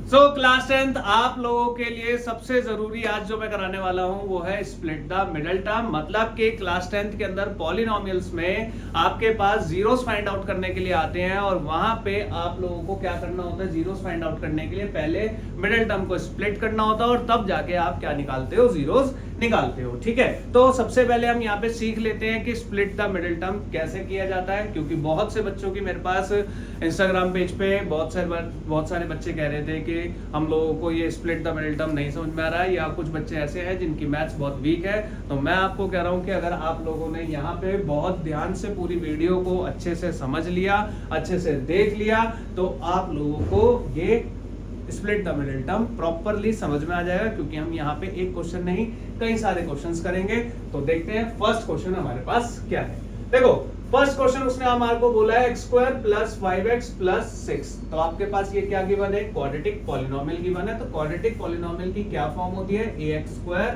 So class 10th आप लोगों के लिए सबसे जरूरी आज जो मैं कराने वाला हूं वो है स्प्लिट द मिडिल टर्म। मतलब कि क्लास 10th के अंदर पॉलिनोमियल्स में आपके पास जीरोस फाइंड आउट करने के लिए आते हैं और वहां पे आप लोगों को क्या करना होता है, जीरोस फाइंड आउट करने के लिए पहले मिडिल टर्म को स्प्लिट करना होता है और तब जाके आप क्या निकालते हो, जीरोस निकालते हो। ठीक है, तो सबसे पहले हम यहाँ पे सीख लेते हैं कि स्प्लिट द मिडिल टर्म कैसे किया जाता है, क्योंकि बहुत से बच्चों की मेरे पास इंस्टाग्राम पेज पे बहुत सारे बच्चे कह रहे थे कि हम लोगों को ये स्प्लिट द मिडिल टर्म नहीं समझ में आ रहा है, या कुछ बच्चे ऐसे हैं जिनकी मैथ्स बहुत वीक है। तो मैं आपको कह रहा हूँ कि अगर आप लोगों ने यहाँ पे बहुत ध्यान से पूरी वीडियो को अच्छे से समझ लिया, अच्छे से देख लिया, तो आप लोगों को ये split the middle term properly समझ में आ जाएगा, क्योंकि हम यहाँ पे एक क्वेश्चन नहीं कई सारे क्वेश्चंस करेंगे। तो देखते हैं फर्स्ट क्वेश्चन हमारे पास क्या है। देखो फर्स्ट क्वेश्चन उसने हमारे को बोला है x² + 5x + 6। तो आपके पास ये क्या गिवन है, क्वाड्रेटिक पॉलिनोमियल गिवन है। तो क्वाड्रेटिक पॉलिनोमियल की क्या फॉर्म होती है, ax²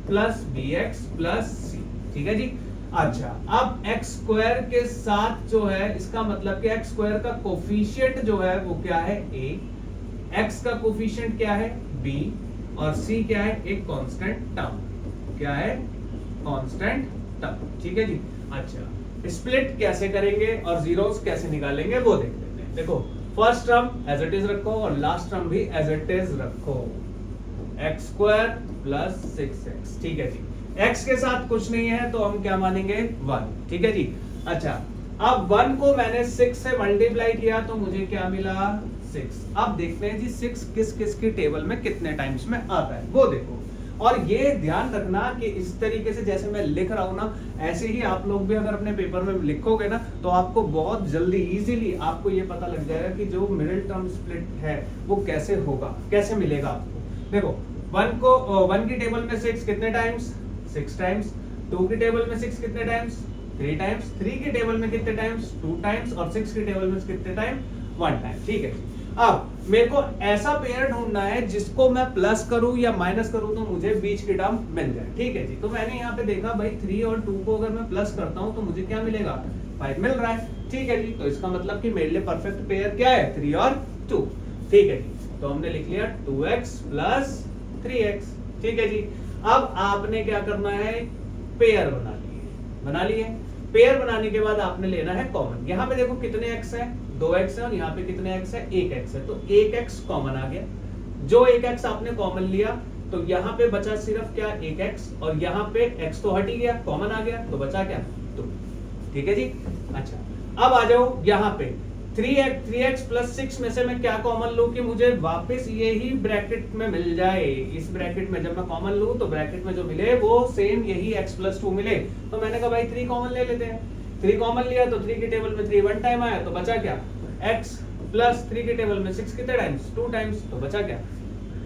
+ bx + c। ठीक है जी। अच्छा, अब x² के साथ जो है इसका मतलब कि x² का कोफिशिएंट जो है वो क्या है, a, x का कोफिशिएंट क्या है, b, और c क्या है, एक कांस्टेंट टर्म। क्या है, कांस्टेंट टर्म। ठीक है जी। अच्छा, स्प्लिट कैसे करेंगे और जीरोस कैसे निकालेंगे वो देख लेते हैं। देखो first term as it is रखो और लास्ट टर्म भी एज इट इज रखो, x² + 6x। ठीक है जी। x के साथ कुछ नहीं है तो हम क्या मानेंगे, 1। ठीक है जी। अच्छा, अब 1 को मैंने 6 से मल्टीप्लाई किया तो मुझे क्या मिला, 6। अब देखते हैं जी 6 किस किस की टेबल में कितने टाइम्स में आता है वो देखो। और ये ध्यान रखना कि इस तरीके से जैसे मैं लिख रहा हूं ना, ऐसे ही आप लोग भी अगर अपने पेपर में लिखोगे ना तो आपको बहुत जल्दी इजीली आपको ये पता लग जाएगा कि जो मिडिल टर्म स्प्लिट है वो कैसे होगा, कैसे मिलेगा आपको। देखो 1 की टेबल में 6 कितने टाइम्स, 6 टाइम्स। 2 की टेबल में 6 कितने टाइम्स, 3 टाइम्स। 3 की टेबल में कितने टाइम्स, 2 टाइम्स। और 6 की टेबल में कितने टाइम, 1 टाइम। ठीक है। अब मेरे को ऐसा पेयर ढूंढना है जिसको मैं प्लस करूं या माइनस करूं तो मुझे बीच की टर्म मिल जाए। ठीक है जी। तो मैंने यहाँ पे देखा भाई 3 और 2 को अगर मैं प्लस करता हूं तो मुझे क्या मिलेगा, 5 मिल रहा है। ठीक है जी। तो इसका मतलब कि मेरे लिए परफेक्ट पेयर क्या है, 3 और 2। ठीक है जी। तो हमने लिख लिया 2x + 3x। ठीक है जी। अब आपने क्या करना है, पेयर बना लिए। पेयर बनाने के बाद आपने लेना है कॉमन। यहाँ पे देखो कितने x है, 2x है, और यहाँ पे कितने x है, 1x है। तो 1x कॉमन आ गया। जो 1x आपने कॉमन लिया तो यहाँ पे बचा सिर्फ क्या, 1x, और यहाँ पे x तो हट ही गया, कॉमन आ गया, तो बचा क्या, 2। ठीक है जी। अच्छा, अब आ जाओ यहाँ पे 3x + 6 में से मैं क्या कॉमन लूं कि मुझे वापस यही ब्रैकेट में मिल जाए। इस ब्रैकेट में जब मैं कॉमन लूं तो ब्रैकेट में जो मिले वो सेम यही x + 2 मिले। तो मैंने कहा भाई 3 कॉमन ले लेते हैं। 3 कॉमन लिया तो 3 की टेबल में 3 1 टाइम आया, तो बचा क्या, x + 3 की टेबल में 6 कितने टाइम्स, 2 टाइम्स, तो बचा क्या,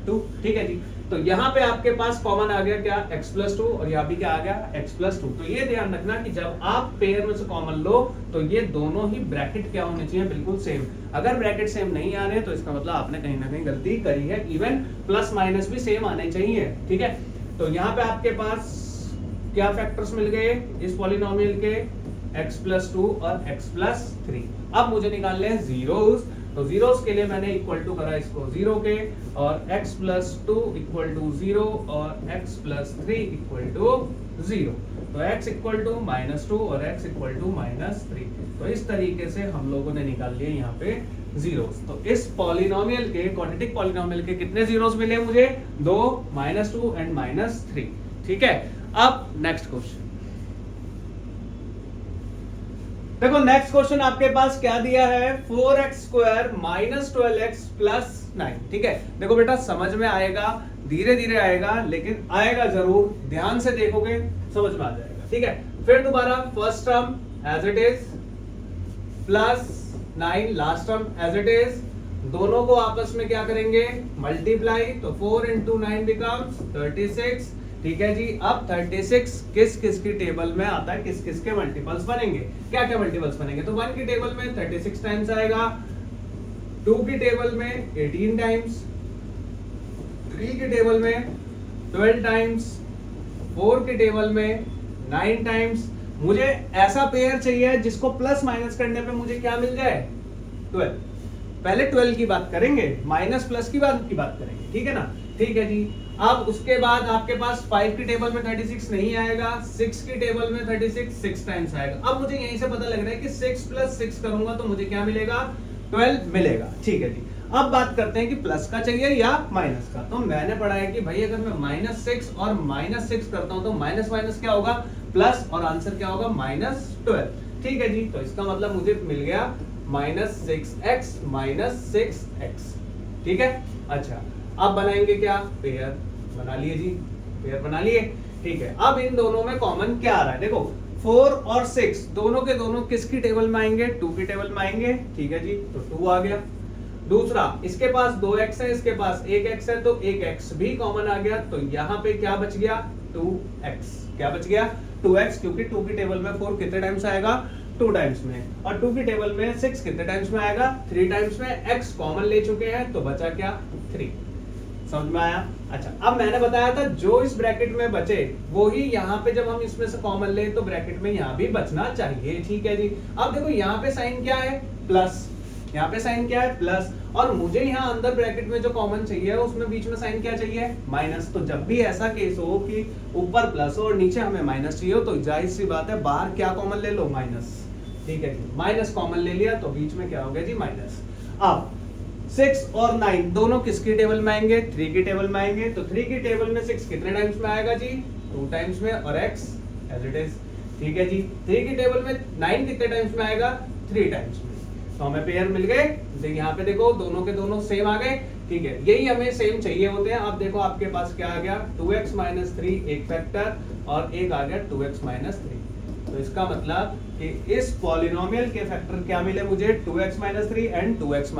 2। ठीक है जी। तो यहाँ पे आपके पास कॉमन आ गया क्या, x + 2, और यहाँ भी क्या आ गया, x + 2। तो ये ध्यान रखना कि जब आप पेयर में से कॉमन लो तो ये दोनों ही ब्रैकेट क्या होने चाहिए, बिल्कुल सेम। अगर ब्रैकेट सेम नहीं आ रहे तो इसका मतलब आपने कहीं ना कहीं गलती करी है। इवन प्लस माइनस भी सेम आने चाहिए। ठीक है। तो यहाँ पे आपके पास क्या फैक्टर्स मिल गए इस पॉलिनोमियल के, x + 2 और x + 3। अब मुझे निकालने हैं जीरोस। तो जीरोस के लिए मैंने इक्वल टू करा इसको 0 के, और x + 2 = 0 और x + 3 = 0। तो x = -2 और x = -3। तो इस तरीके से हम लोगों ने निकाल लिए यहाँ पे जीरोस। तो इस पॉलिनोमियल के, क्वाड्रेटिक पॉलिनोमियल के कितने जीरोस मिले मुझे, 2, -2 एंड -3। ठीक है। अब नेक्स्ट क्वेश्चन देखो। नेक्स्ट क्वेश्चन आपके पास क्या दिया है, 4x² - 12x + 9। ठीक है। देखो बेटा समझ में आएगा, धीरे धीरे आएगा, लेकिन आएगा जरूर। ध्यान से देखोगे समझ में आ जाएगा। ठीक है। फिर दोबारा first term as it is + 9, last term as it is. दोनों को आपस में क्या करेंगे, मल्टीप्लाई। तो 4 × 9 becomes 36। ठीक है जी। अब 36 किस किस की टेबल में आता है, किस किस के मल्टीपल्स बनेंगे, क्या क्या मल्टीपल्स बनेंगे। तो 1 की टेबल में 36 टाइम्स आएगा, 2 की टेबल में 18 टाइम्स, 3 की टेबल में 12 टाइम्स, 4 की टेबल में 9 टाइम्स। मुझे ऐसा पेयर चाहिए जिसको प्लस माइनस करने पे मुझे क्या मिल जाए, 12। पहले 12 की बात करेंगे, माइनस प्लस की बात करेंगे, ठीक है ना। ठीक है जी। अब उसके बाद आपके पास 5 की टेबल में 36 नहीं आएगा, 6 की टेबल में 36 6 टाइम्स आएगा। अब मुझे यहीं से पता लग रहा है कि 6 + 6 करूंगा तो मुझे क्या मिलेगा, 12 मिलेगा। ठीक है जी। अब बात करते हैं कि प्लस का चाहिए या माइनस का। तो मैंने पढ़ा है कि भाई अगर मैं -6 और -6 करता हूं तो माइनस माइनस क्या होगा, प्लस, और आंसर क्या होगा, -12। ठीक है जी। तो इसका मतलब मुझे मिल गया -6x - 6x। ठीक है। अच्छा, अब बनाएंगे क्या, पेयर बना लिए जी, पेयर बना लिए। ठीक है। अब इन दोनों में कॉमन क्या आ रहा है, देखो 4 और 6 दोनों के दोनों किसकी टेबल में आएंगे, 2 की टेबल में आएंगे। ठीक है जी। तो 2 आ गया। दूसरा, इसके पास 2x है, इसके पास 1x है, तो 1x भी कॉमन आ गया। तो यहाँ पे क्या बच गया, 2x। क्या बच गया, 2x, क्योंकि 2 की टेबल में 4 कितने टाइम्स आएगा, 2 टाइम्स में, और 2 की टेबल में 6 कितने टाइम्स में आएगा, 3 टाइम्स में। x कॉमन ले चुके हैं तो बचा क्या, 3। समझ में आया। अच्छा, अब मैंने बताया था जो इस ब्रैकेट में बचे वही यहाँ पे जब हम इसमें से कॉमन ले तो ब्रैकेट में यहाँ भी बचना चाहिए। ठीक है जी। अब देखो यहाँ पे साइन क्या है, प्लस, यहाँ पे साइन क्या है, प्लस, और मुझे यहाँ अंदर ब्रैकेट में जो कॉमन चाहिए उसमें बीच में साइन क्या चाहिए, माइनस। तो जब भी ऐसा केस हो कि ऊपर प्लस हो और नीचे हमें माइनस चाहिए हो तो जाहिर सी बात है बाहर क्या कॉमन ले लो, माइनस। ठीक है जी। माइनस कॉमन ले लिया तो बीच में क्या हो गया जी, माइनस। अब 6 और 9 दोनों किसकी टेबल में आएंगे, 3 की टेबल में आएंगे। तो 3 की टेबल में 6 कितने टाइम्स में आएगा जी, 2 टाइम्स में, और x एज इट इज। ठीक है जी। 3 की टेबल में 9 कितने टाइम्स में आएगा, 3 टाइम्स में। तो हमें पेयर मिल गए। यहाँ पे देखो दोनों के दोनों सेम आ गए। ठीक है, यही हमें सेम चाहिए होते हैं। अब देखो आपके पास क्या आ गया, 2x - 3 एक फैक्टर, और एक आ गया 2x - 3। तो इसका मतलब कि इस पॉलिनोमियल के फैक्टर क्या मिले मुझे, 2x - 3 एंड 2x -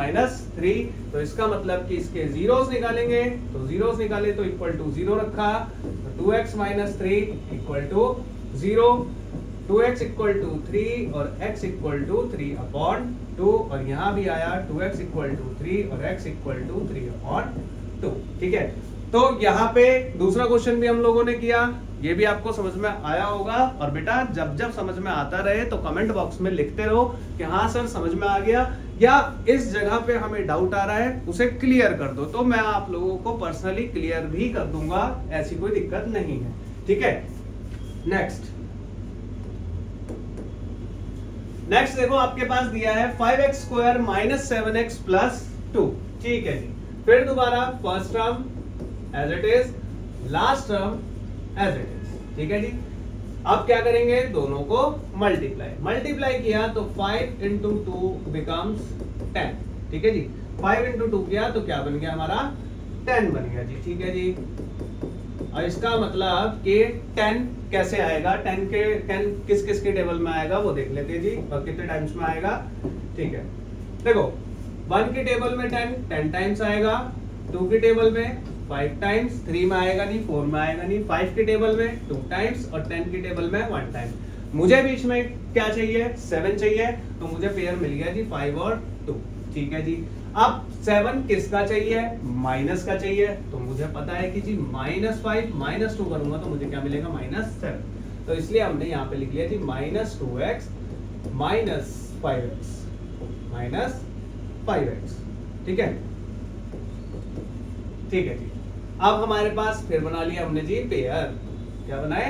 3। तो इसका मतलब कि इसके जीरोस निकालेंगे, तो जीरोस निकाले तो इक्वल टू 0 रखा, तो 2x - 3 equal to 0, 2x equal to 3 और x इक्वल टू 3/2, और यहाँ भी आया 2x इक्वल टू 3 और x इक्वल टू 3/2। ठीक है। तो यहाँ पे दूसरा क्वेश्चन भी हम लोगों ने किया, ये भी आपको समझ में आया होगा। और बेटा जब जब समझ में आता रहे तो कमेंट बॉक्स में लिखते रहो कि हाँ सर समझ में आ गया, या इस जगह पे हमें डाउट आ रहा है उसे क्लियर कर दो, तो मैं आप लोगों को पर्सनली क्लियर भी कर दूंगा, ऐसी कोई दिक्कत नहीं है। ठीक है। नेक्स्ट देखो आपके पास दिया है 5x² - 7x + 2। ठीक है जी। फिर दोबारा first term as it is, last term as it is. ठीक है जी। अब क्या करेंगे, दोनों को मल्टीप्लाई किया तो 5 × 2 becomes 10। ठीक है जी। 5 × 2 किया तो क्या बन गया हमारा, 10 बन गया जी। ठीक है जी। और इसका मतलब कि 10 कैसे आएगा, 10 किस किस के टेबल में आएगा वो देख लेते हैं जी, और कितने टाइम्स में आएगा। ठीक है। देखो 1 की टेबल में 10 टाइम्स आएगा, 2 की टेबल में 5 टाइम्स, 3 में आएगा नहीं, 4 में आएगा नहीं, 5 की टेबल में 2 टाइम्स, और 10 की टेबल में 1 टाइम। मुझे बीच में क्या चाहिए, 7 चाहिए। तो मुझे पेयर मिल गया जी 5 और 2। ठीक है जी। अब 7 किसका चाहिए, माइनस का चाहिए। तो मुझे पता है कि जी -5 - 2 करूंगा तो मुझे क्या मिलेगा, -7। तो इसलिए हमने यहाँ पे लिख लिया जी -2x - 5x। ठीक है। ठीक है जी। अब हमारे पास फिर बना लिया हमने जी पेयर। क्या बनाए,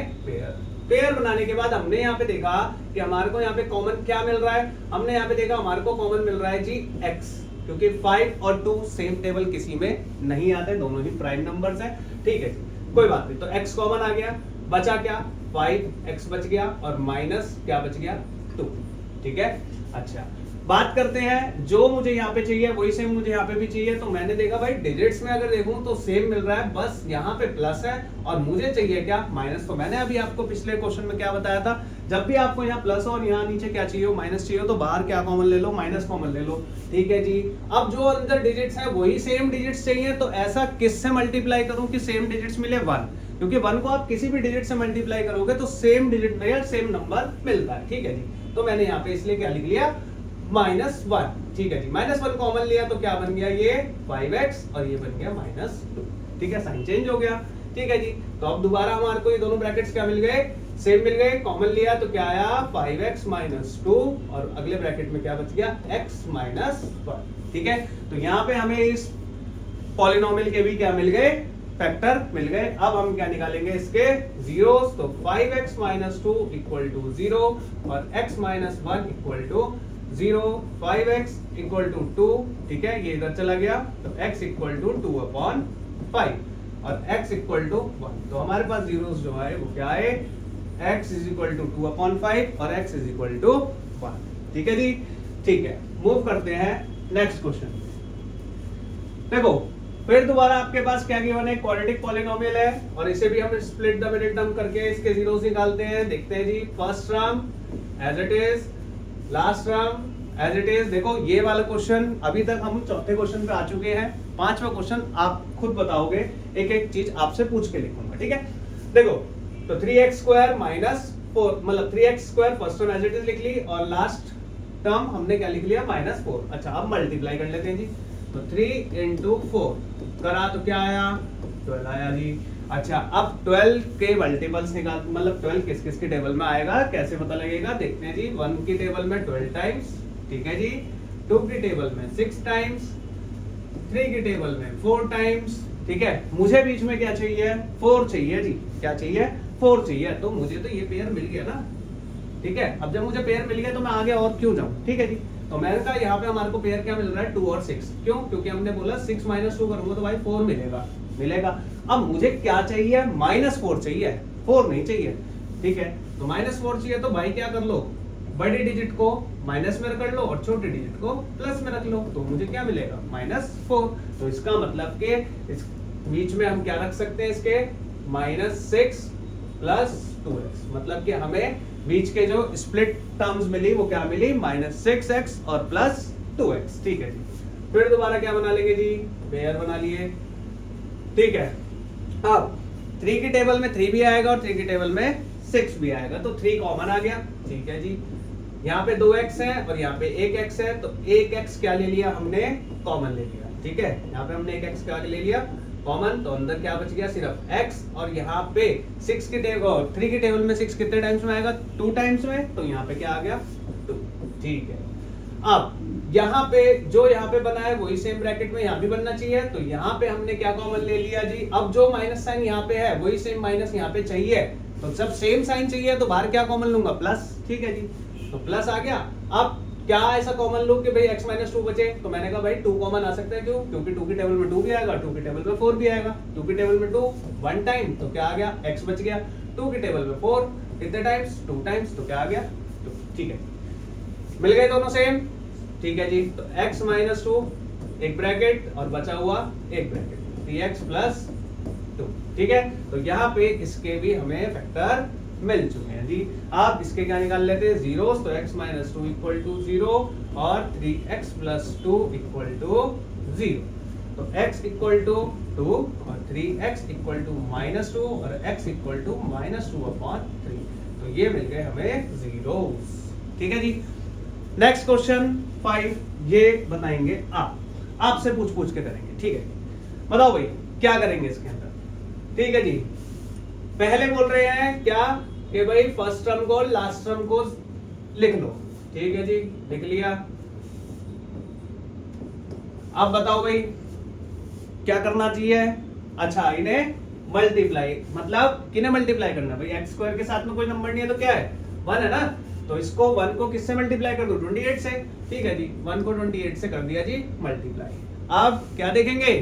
पेयर बनाने के बाद हमने यहाँ पे देखा कि हमारे को यहाँ पे कॉमन क्या मिल रहा है, हमने यहाँ पे देखा हमारे को कॉमन मिल रहा है जी x, क्योंकि 5 और 2 सेम टेबल किसी में नहीं आते, दोनों ही प्राइम नंबर्स हैं। ठीक है जी, कोई बात नहीं। तो x कॉमन आ गया, बचा क्या, 5x बच गया, और माइनस क्या बच गया, 2। ठीक है। अच्छा, बात करते हैं जो मुझे यहाँ पे चाहिए वही सेम मुझे यहाँ पे भी चाहिए। तो मैंने देखा भाई डिजिट्स में अगर देखूं तो सेम मिल रहा है, बस यहाँ पे प्लस है और मुझे चाहिए क्या, माइनस। तो मैंने अभी आपको पिछले क्वेश्चन में क्या बताया था, जब भी आपको यहाँ प्लस और यहाँ नीचे क्या चाहिए, माइनस चाहिए, तो बाहर क्या कॉमन ले लो, माइनस कॉमन ले लो। ठीक है जी। अब जो अंदर डिजिट्स है वही सेम डिजिट्स चाहिए, तो ऐसा किससे मल्टीप्लाई करूं कि सेम डिजिट्स मिले, 1, क्योंकि 1 को आप किसी भी डिजिट से मल्टीप्लाई करोगे तो सेम डिजिट में सेम नंबर मिलता है। ठीक है जी। तो मैंने यहाँ पे इसलिए क्या लिख लिया, -1। ठीक है जी। -1 कॉमन लिया तो क्या बन गया, ये 5x, और ये बन गया -2। ठीक है, साइन चेंज हो गया। ठीक है जी। तो अब दोबारा हमारे को ये दोनों ब्रैकेट्स क्या मिल गए, सेम मिल गए। कॉमन लिया तो क्या आया, 5x - 2, और अगले ब्रैकेट में क्या बच गया, x - 1। ठीक है, तो यहाँ पे हमें इस पॉलिनोमियल के भी क्या मिल गए, फैक्टर मिल गए। अब हम क्या निकालेंगे इसके जीरोस, तो 5x माइनस 2 इक्वल टू 0 और x minus 1 equal to 0, 5x equal to 2, ठीक है, ये इधर चला गया, तो x इक्वल टू 2/5 और x इक्वल टू 1। तो हमारे पास जीरोस जो है वो क्या है, x इज इक्वल टू 2/5 और x इज इक्वल टू 1। ठीक है जी, ठीक है, मूव करते हैं नेक्स्ट क्वेश्चन। देखो फिर दोबारा आपके पास क्या गिवन है, क्वाड्रेटिक पॉलिनोमियल है और इसे भी हम स्प्लिट द मिडिल टर्म करके इसके जीरोस निकालते हैं। देखते हैं जी, first term as it is, last term as it is. देखो ये वाला क्वेश्चन अभी तक हम चौथे क्वेश्चन पे आ चुके हैं, पांचवा क्वेश्चन आप खुद बताओगे, एक एक चीज आपसे पूछ के लिखूंगा, ठीक है। देखो तो 3x स्क्वायर माइनस 4, मतलब 3x square first term as it is लिख ली और लास्ट टर्म हमने क्या लिख लिया, -4। अच्छा अब मल्टीप्लाई कर लेते हैं जी, तो 3 into 4 करा तो क्या आया, 12 आया जी। अच्छा अब 12 के मल्टीपल्स निकाल, मतलब 12 किस किस के टेबल में आएगा, कैसे पता लगेगा, देखते हैं जी। 1 की टेबल में 12 टाइम्स, ठीक है जी, 2 की टेबल में 6 टाइम्स, 3 की टेबल में 4 टाइम्स, ठीक है। मुझे बीच में क्या चाहिए, 4 चाहिए जी, क्या चाहिए, 4 चाहिए, तो मुझे तो ये पेयर मिल गया ना, ठीक है। अब जब मुझे पेयर मिल गया तो मैं आगे और क्यों जाऊं, ठीक है जी। तो मैंने कहा यहाँ पे हमारे को पेयर क्या मिल रहा है, 2 और 6, क्यों, क्योंकि हमने बोला 6 माइनस 2 करूंगा तो भाई 4 मिलेगा। अब मुझे क्या चाहिए, -4 चाहिए, 4 नहीं चाहिए, ठीक है। तो -4 चाहिए तो भाई क्या कर लो, बड़ी डिजिट को माइनस में कर लो और छोटी डिजिट को प्लस में रख लो, तो मुझे क्या मिलेगा, -4। तो इसका मतलब के इस बीच में हम क्या रख सकते हैं, इसके -6 प्लस 2x, मतलब कि हमें बीच के जो स्प्लिट टर्म्स मिली वो क्या मिली, -6x और प्लस 2x, ठीक है जी। फिर दोबारा क्या बना लेंगे जी, पेयर बना लिए, ठीक है। अब 3 की टेबल में 3 भी आएगा और 3 की टेबल में 6 भी आएगा, तो 3 कॉमन आ गया, ठीक है जी। यहाँ पे 2x है और यहाँ पे 1x है, तो 1x क्या ले लिया हमने, कॉमन ले लिया, ठीक है। यहाँ पे हमने 1x क्या ले लिया कॉमन, तो अंदर क्या बच गया, सिर्फ x, और यहाँ पे 6 की टेबल और 3 की टेबल में 6 कितने टाइम्स में आएगा, 2 टाइम्स में, तो यहाँ पे क्या आ गया, 2, ठीक है। अब यहाँ पे जो यहाँ पे बना है वही सेम ब्रैकेट में यहाँ भी बनना चाहिए, तो यहाँ पे हमने क्या कॉमन ले लिया जी। अब जो माइनस साइन यहाँ पे है वही सेम माइनस यहाँ पे चाहिए, तो जब सेम साइन चाहिए तो बाहर क्या कॉमन लूंगा, प्लस, ठीक है जी, तो प्लस आ गया। अब क्या ऐसा कॉमन लूं कि भाई x माइनस 2 बचे, तो मैंने कहा भाई 2 कॉमन आ सकता है, क्यों, क्योंकि 2 की टेबल में 2 भी आएगा, 2 की टेबल में 4 भी आएगा, 2 की टेबल में 2 1 टाइम, तो क्या आ गया, x बच गया, 2 की टेबल में 4 कितने टाइम्स, 2 टाइम्स, तो क्या आ गया 2, ठीक है। मिल गए दोनों सेम, ठीक है जी। तो x माइनस 2 एक ब्रैकेट और बचा हुआ एक ब्रैकेट, 3x प्लस 2, ठीक है। तो यहाँ पे इसके भी हमें फैक्टर मिल चुके हैं जी। आप इसके क्या निकाल लेते हैं, जीरोस, तो x माइनस 2 इक्वल टू 0 और 3x प्लस 2 इक्वल टू 0, तो x इक्वल टू 2 और 3x इक्वल टू -2 और x इक्वल टू -2/3, तो ये मिल गए हमें जीरोस, ठीक है जी। नेक्स्ट क्वेश्चन 5, ये बताएंगे आप, आपसे पूछ के करेंगे, ठीक है। बताओ भाई क्या करेंगे इसके अंदर, ठीक है जी। पहले बोल रहे हैं क्या कि भाई फर्स्ट टर्म को लास्ट टर्म को लिख लो, ठीक है जी, लिख लिया। अब बताओ भाई क्या करना चाहिए, अच्छा इन्हें मल्टीप्लाई, मतलब किन्हें मल्टीप्लाई करना, भाई x स्क्वायर के साथ में कोई नंबर नहीं है तो क्या है, 1 है ना, तो इसको 1 को किससे मल्टीप्लाई कर दो, 28 से, ठीक है जी। 1 को 28 से कर दिया जी मल्टीप्लाई। अब क्या देखेंगे,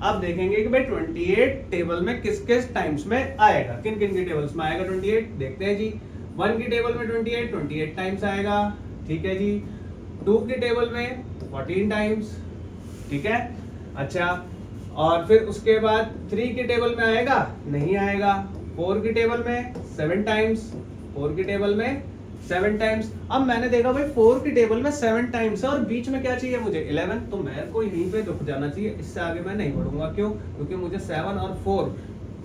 अब देखेंगे कि भाई 28 टेबल में किस किस टाइम्स में आएगा, किन किन की टेबल्स में आएगा 28, देखते हैं जी। 1 की टेबल में 28 टाइम्स आएगा, ठीक है जी। 2 की टेबल में 14 टाइम्स, ठीक है। अच्छा और फिर उसके बाद 3 की टेबल में आएगा, नहीं आएगा। 4 की टेबल में 7 टाइम्स, 4 की टेबल में 7 टाइम्स। अब मैंने देखा भाई 4 की टेबल में 7 टाइम्स है और बीच में क्या चाहिए मुझे, 11, तो मेरे को यहीं पे रुक जाना चाहिए, इससे आगे मैं नहीं बढ़ूंगा, क्यों, क्योंकि मुझे 7 और 4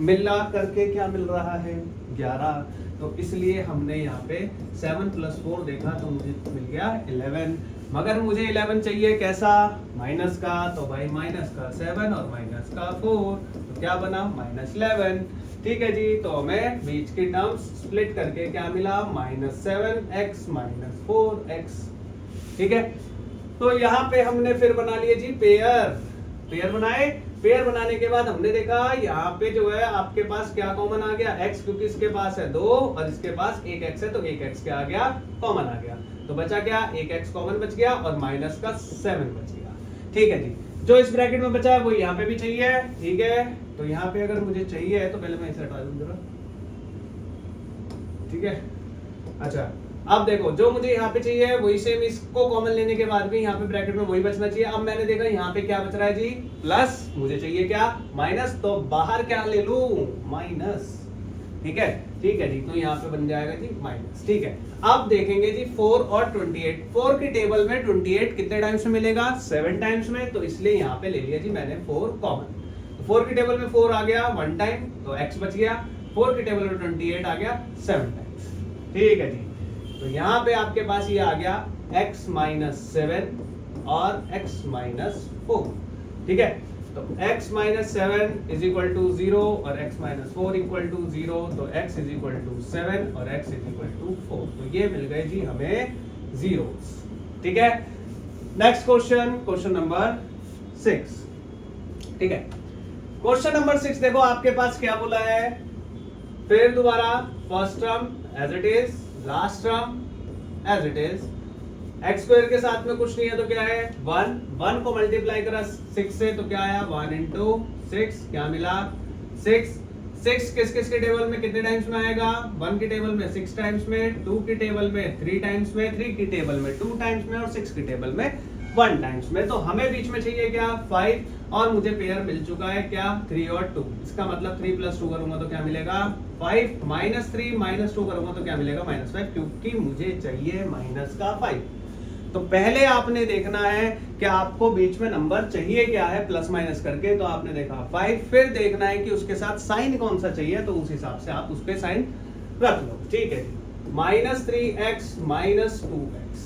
मिला करके क्या मिल रहा है, 11, तो इसलिए हमने यहाँ पे 7 प्लस 4 देखा तो मुझे मिल गया 11, मगर मुझे 11 चाहिए कैसा, माइनस का, तो भाई माइनस का 7 और माइनस का 4, तो क्या बना, -11, ठीक है जी। तो हमें बीच की टर्म्स स्प्लिट करके क्या मिला, -7x -4x, ठीक है। तो यहाँ पे हमने फिर बना लिए जी पेयर, पेयर बनाए। पेयर बनाने के बाद हमने देखा यहाँ पे जो है आपके पास क्या कॉमन आ गया, x, क्योंकि इसके पास है 2 और इसके पास एक x है, तो एक x क्या आ गया, कॉमन आ गया। तो बचा क्या, एक x कॉमन बच गया और माइनस का 7 बच गया। ठीक है जी, जो इस ब्रैकेट में बचा है वो यहाँ पे भी चाहिए। ठीक है, तो यहाँ पे अगर मुझे चाहिए तो पहले मैं इसे हटा दूं जरा। ठीक है, अच्छा अब देखो जो मुझे यहाँ पे चाहिए वही सेम, इसको कॉमन लेने के बाद भी यहाँ पे ब्रैकेट में वही बचना चाहिए। अब मैंने देखा यहाँ पे क्या बच रहा है जी, प्लस, मुझे चाहिए क्या, माइनस, तो बाहर क्या ले लूं, माइनस। ठीक है, ठीक है जी, तो यहाँ पे बन जाएगा जी माइनस। ठीक है, अब देखेंगे जी 4 और 28, 4 की टेबल में 28 कितने टाइम्स में मिलेगा, 7 टाइम्स में, तो इसलिए यहाँ पे ले लिया जी मैंने 4 कॉमन। 4 की टेबल में 4 आ गया 1 टाइम, तो x बच गया। 4 की टेबल में 28 आ गया 7 टाइम्स। ठीक है जी, तो यहाँ पे आपके पास ये आ गया x माइनस 7 और x माइनस 4। ठीक है, तो x minus 7 is equal to 0 और x माइनस 4 इक्वल टू 0, तो x इज इक्वल टू 7 और x इज इक्वल टू 4। तो ये मिल गए जी हमें जीरोस। ठीक है, नेक्स्ट क्वेश्चन, क्वेश्चन नंबर 6। ठीक है, क्वेश्चन नंबर 6 देखो आपके पास क्या बोला है, फिर दोबारा first term as it is, last term as it is, x square के साथ में कुछ नहीं है तो क्या है 1, 1 को मल्टीप्लाई करा 6 से तो क्या आया 1 इंटू 6, क्या मिला 6। 6 किस किस के टेबल में कितने टाइम्स में आएगा, 1 की टेबल में 6 टाइम्स में, 2 की टेबल में 3 टाइम्स में, 3 की टेबल में 2 टाइम्स में और 6 की टेबल में 1 टाइम्स में। तो हमें बीच में चाहिए क्या 5, और मुझे पेयर मिल चुका है क्या 3 और 2। इसका मतलब 3 प्लस 2 करूंगा तो क्या मिलेगा 5, माइनस 3 माइनस 2 करूंगा तो क्या मिलेगा माइनस 5, क्योंकि मुझे चाहिए माइनस का 5। तो पहले आपने देखना है कि आपको बीच में नंबर चाहिए क्या है प्लस माइनस करके, तो आपने देखा 5, फिर देखना है कि उसके साथ साइन कौन सा चाहिए, तो उस हिसाब से आप उस पे साइन रख लो। ठीक है, माइनस 3x माइनस 2x।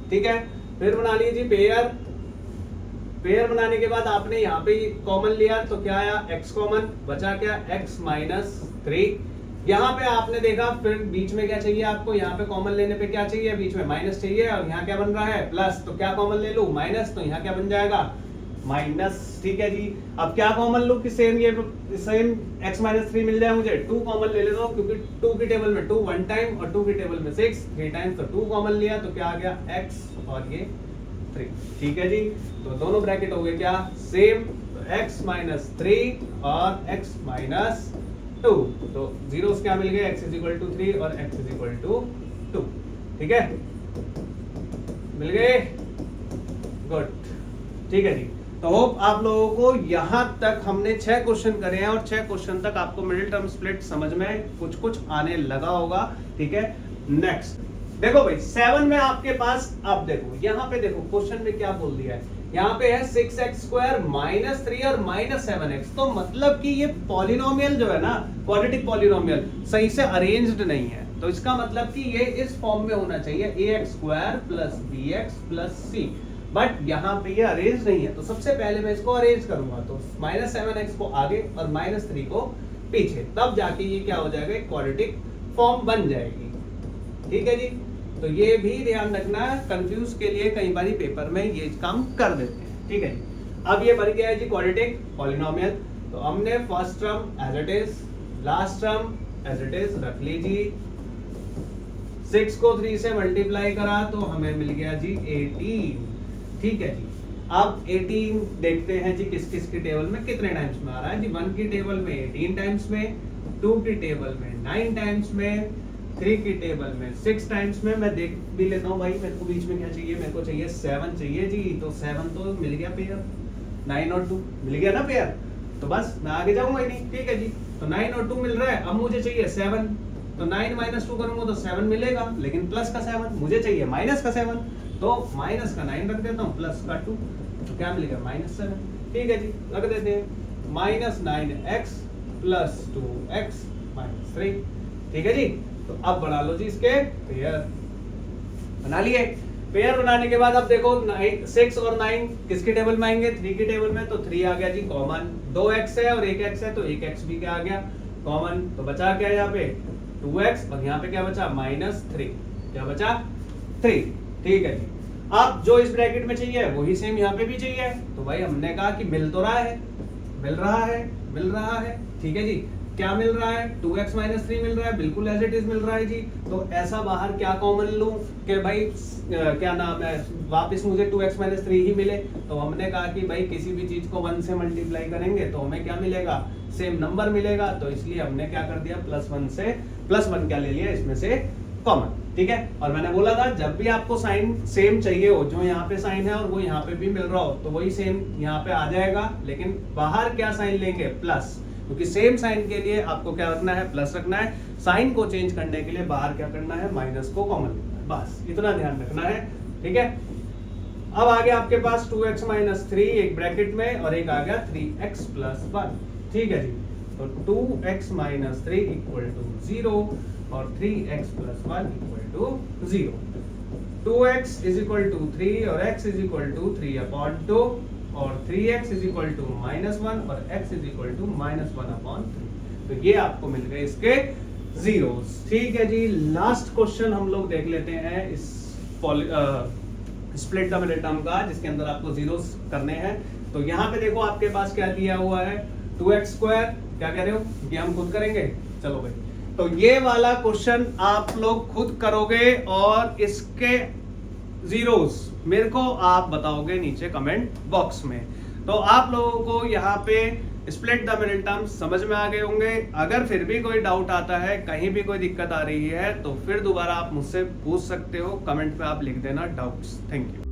ठीक है, फिर बना लीजिए पेयर। पेयर बनाने के बाद आपने यहाँ पे कॉमन लिया तो क्या आया x कॉमन, बचा क्या x माइनस 3। यहाँ पे आपने देखा फिर बीच में क्या चाहिए आपको, यहाँ पे कॉमन लेने पे क्या चाहिए, बीच में माइनस चाहिए, और यहाँ क्या बन रहा है प्लस, तो क्या कॉमन ले लूं माइनस, तो यहाँ क्या बन जाएगा माइनस। ठीक है जी, अब क्या कॉमन लूं कि सेम ये सेम x माइनस 3 मिल जाए मुझे, 2 कॉमन ले लेता हूं क्योंकि 2 की टेबल में 2 1 टाइम और 2 की टेबल में 6 3 टाइम्स, तो 2 कॉमन लिया तो क्या आ गया x और ये 3। ठीक है जी, तो दोनों ब्रैकेट हो गए क्या सेम, तो x माइनस 3 और x माइनस 2, तो जीरोस क्या मिल गए, x इज इक्वल टू 3 और x इज इक्वल टू 2। ठीक है, मिल गए, गुड। ठीक है जी, तो होप आप लोगों को यहां तक हमने 6 क्वेश्चन करे हैं और 6 क्वेश्चन तक आपको मिडिल टर्म स्प्लिट समझ में कुछ कुछ आने लगा होगा। ठीक है, नेक्स्ट देखो भाई 7 में आपके पास, आप देखो यहाँ पे देखो क्वेश्चन में क्या बोल दिया है, यहाँ पे है 6x स्क्वायर माइनस 3 और माइनस 7x। तो मतलब कि ये पॉलिनोमियल जो है ना, क्वाड्रेटिक पॉलिनोमियल सही से अरेंज्ड नहीं है, तो इसका मतलब कि ये इस फॉर्म में होना चाहिए ax square plus bx plus c, but यहाँ पे ये अरेंज नहीं है। तो सबसे पहले मैं इसको अरेंज करूंगा, तो माइनस 7x को आगे और माइनस 3 को पीछे, तब जाके ये क्या हो जाएगा क्वाड्रेटिक फॉर्म बन जाएगी। ठीक है जी, तो ये भी ध्यान रखना, कंफ्यूज के लिए कई बार पेपर में ये काम कर देते हैं। ठीक है जी, अब ये बन गया है जी क्वाड्रेटिक पॉलिनोमियल। तो हमने first term as it is, last term as it is रख लीजिए। 6 को 3 से मल्टीप्लाई करा तो हमें मिल गया जी 18। ठीक है जी, अब 18 देखते हैं जी किस किस की टेबल में कितने टाइम्स में आ रहा है जी। 1 की टेबल में 18 टाइम्स में, 2 की टेबल में 9 टाइम्स में, 3 की टेबल में 6 टाइम्स में। मैं देख भी लेता हूँ भाई, मेरे को बीच में क्या चाहिए, मेरे को चाहिए 7 चाहिए जी, तो 7 तो मिल गया पेयर, 9 और 2 मिल गया ना पेयर, तो बस मैं आगे जाऊंगा ही नहीं। ठीक है जी, तो 9 और 2 मिल रहा है, अब मुझे चाहिए 7, तो 9 माइनस 2 करूंगा तो 7 मिलेगा, लेकिन प्लस का 7 मुझे चाहिए माइनस का 7, तो माइनस का 9 रख देता हूँ, प्लस का 2, तो क्या मिलेगा माइनस 7। ठीक है जी, रख देते हैं minus 9x plus 2x minus 3। ठीक है जी, तो अब बना लो जी इसके पेयर। बना लिए, पेयर बनाने के बाद अब देखो 6 और 9 किसके टेबल में आएंगे, 3 की टेबल में, तो 3 आ गया जी कॉमन, 2x है और 1x है तो 1x भी क्या आ गया कॉमन, तो बचा क्या यहाँ पे 2x और यहाँ पे क्या बचा माइनस 3, क्या बचा 3। ठीक है जी, अब जो इस ब्रैकेट में चाहिए वही सेम यहाँ पे भी चाहिए, तो भाई हमने कहा कि मिल तो रहा है, मिल रहा है, ठीक है जी। क्या मिल रहा है? 2x माइनस 3 मिल रहा है, बिल्कुल एज इट इज मिल रहा है जी। तो ऐसा बाहर क्या कॉमन लूं कि भाई क्या नाम है, वापस मुझे 2x माइनस 3 ही मिले। तो हमने कहा कि भाई किसी भी चीज को 1 से मल्टीप्लाई करेंगे तो हमें क्या मिलेगा? सेम नंबर मिलेगा। तो इसलिए हमने क्या कर दिया, +1 क्या ले लिया इसमें से कॉमन, ठीक है। और मैंने बोला था जब भी आपको साइन सेम चाहिए हो, जो यहाँ पे साइन है और वो यहाँ पे भी मिल रहा हो, तो वही सेम यहाँ पे आ जाएगा, लेकिन बाहर क्या साइन लेंगे? प्लस, क्योंकि सेम साइन के लिए आपको क्या रखना है? प्लस रखना है। साइन को चेंज करने के लिए बाहर क्या करना है? माइनस को कॉमन लेना है, बस इतना ध्यान रखना है, ठीक है। अब आ गया आपके पास 2x माइनस 3 एक ब्रैकेट में, और एक आ गया 3x प्लस 1, ठीक है जी। तो 2x माइनस 3 इक्वल टू 0 और 3x plus 1 equal to 0। 2x is equal to 3 और x इज इक्वल टू 3/2 और 3x इज इक्वल टू -1 और x इज इक्वल टू -1/3। तो ये आपको मिल गए इसके जीरोस, ठीक है जी। लास्ट क्वेश्चन हम लोग देख लेते हैं इस स्प्लिट द मिडिल टर्म का, जिसके अंदर आपको जीरोस करने हैं। तो यहाँ पे देखो आपके पास क्या दिया हुआ है? 2x²। क्या कह रहे हो? ये हम खुद करेंगे, चलो भाई। तो ये वाला क्वेश्चन आप लोग खुद करोगे और इसके जीरोस मेरे को आप बताओगे नीचे कमेंट बॉक्स में। तो आप लोगों को यहाँ पे स्प्लिट द मिडिल टर्म समझ में आ गए होंगे। अगर फिर भी कोई डाउट आता है, कहीं भी कोई दिक्कत आ रही है, तो फिर दोबारा आप मुझसे पूछ सकते हो, कमेंट पे आप लिख देना डाउट्स। Thank you.